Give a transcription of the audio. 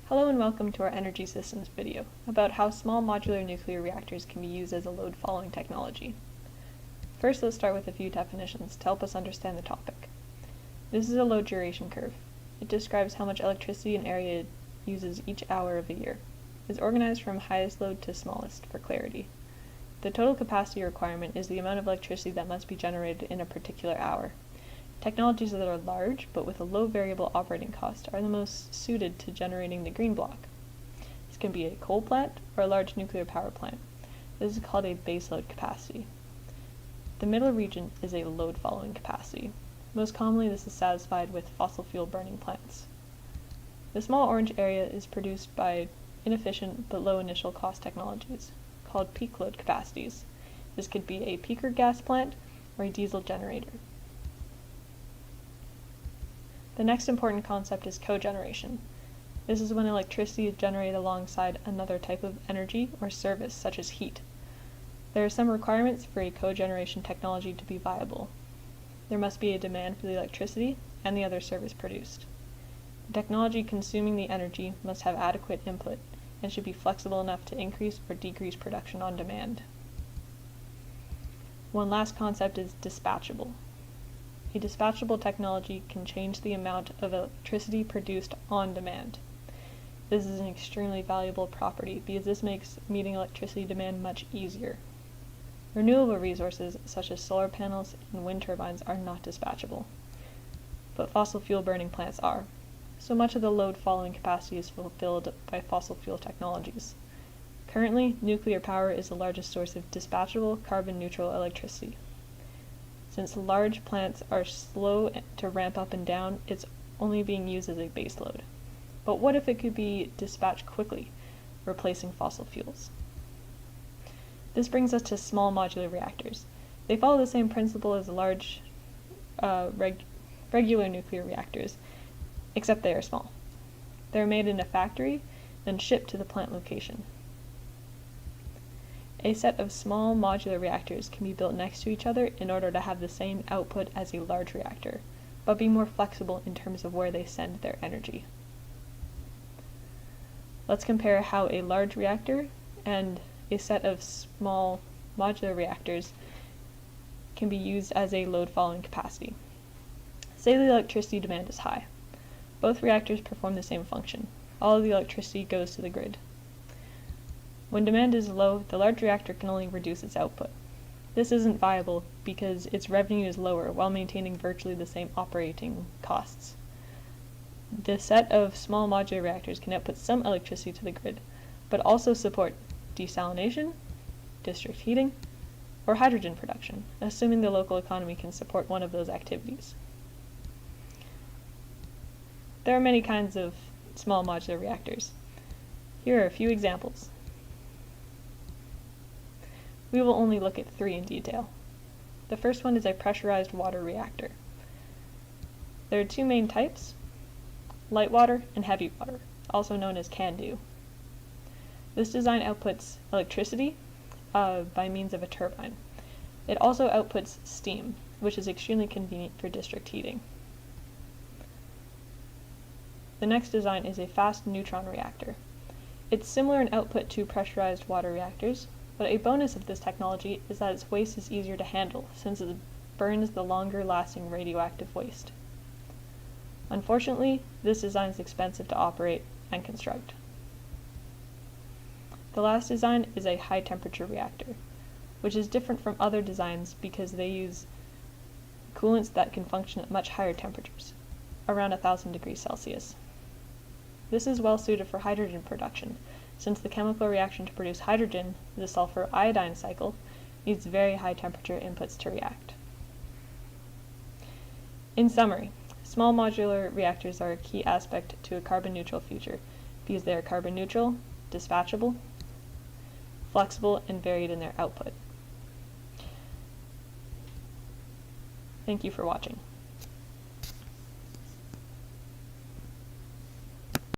Hello and welcome to our energy systems video about how small modular nuclear reactors can be used as a load-following technology. First, let's start with a few definitions to help us understand the topic. This is a load duration curve. It describes how much electricity an area uses each hour of a year. It's organized from highest load to smallest for clarity. The total capacity requirement is the amount of electricity that must be generated in a particular hour. Technologies that are large, but with a low variable operating cost, are the most suited to generating the green block. This can be a coal plant or a large nuclear power plant. This is called a baseload capacity. The middle region is a load-following capacity. Most commonly, this is satisfied with fossil fuel burning plants. The small orange area is produced by inefficient but low initial cost technologies, called peak load capacities. This could be a peaker gas plant or a diesel generator. The next important concept is cogeneration. This is when electricity is generated alongside another type of energy or service, such as heat. There are some requirements for a cogeneration technology to be viable. There must be a demand for the electricity and the other service produced. The technology consuming the energy must have adequate input and should be flexible enough to increase or decrease production on demand. One last concept is dispatchable. A dispatchable technology can change the amount of electricity produced on demand. This is an extremely valuable property because this makes meeting electricity demand much easier. Renewable resources such as solar panels and wind turbines are not dispatchable, but fossil fuel burning plants are. So much of the load following capacity is fulfilled by fossil fuel technologies. Currently, nuclear power is the largest source of dispatchable carbon neutral electricity. Since large plants are slow to ramp up and down, it's only being used as a base load. But what if it could be dispatched quickly, replacing fossil fuels? This brings us to small modular reactors. They follow the same principle as large regular nuclear reactors, except they are small. They are made in a factory, then shipped to the plant location. A set of small modular reactors can be built next to each other in order to have the same output as a large reactor, but be more flexible in terms of where they send their energy. Let's compare how a large reactor and a set of small modular reactors can be used as a load-following capacity. Say the electricity demand is high. Both reactors perform the same function. All of the electricity goes to the grid. When demand is low, the large reactor can only reduce its output. This isn't viable because its revenue is lower while maintaining virtually the same operating costs. The set of small modular reactors can output some electricity to the grid, but also support desalination, district heating, or hydrogen production, assuming the local economy can support one of those activities. There are many kinds of small modular reactors. Here are a few examples. We will only look at 3 in detail. The first one is a pressurized water reactor. There are 2 main types, light water and heavy water, also known as CANDU. This design outputs electricity by means of a turbine. It also outputs steam, which is extremely convenient for district heating. The next design is a fast neutron reactor. It's similar in output to pressurized water reactors, but a bonus of this technology is that its waste is easier to handle since it burns the longer-lasting radioactive waste. Unfortunately, this design is expensive to operate and construct. The last design is a high-temperature reactor, which is different from other designs because they use coolants that can function at much higher temperatures, around 1,000 degrees Celsius. This is well suited for hydrogen production, since the chemical reaction to produce hydrogen, the sulfur iodine cycle, needs very high temperature inputs to react. In summary, small modular reactors are a key aspect to a carbon neutral future because they are carbon neutral, dispatchable, flexible, and varied in their output. Thank you for watching.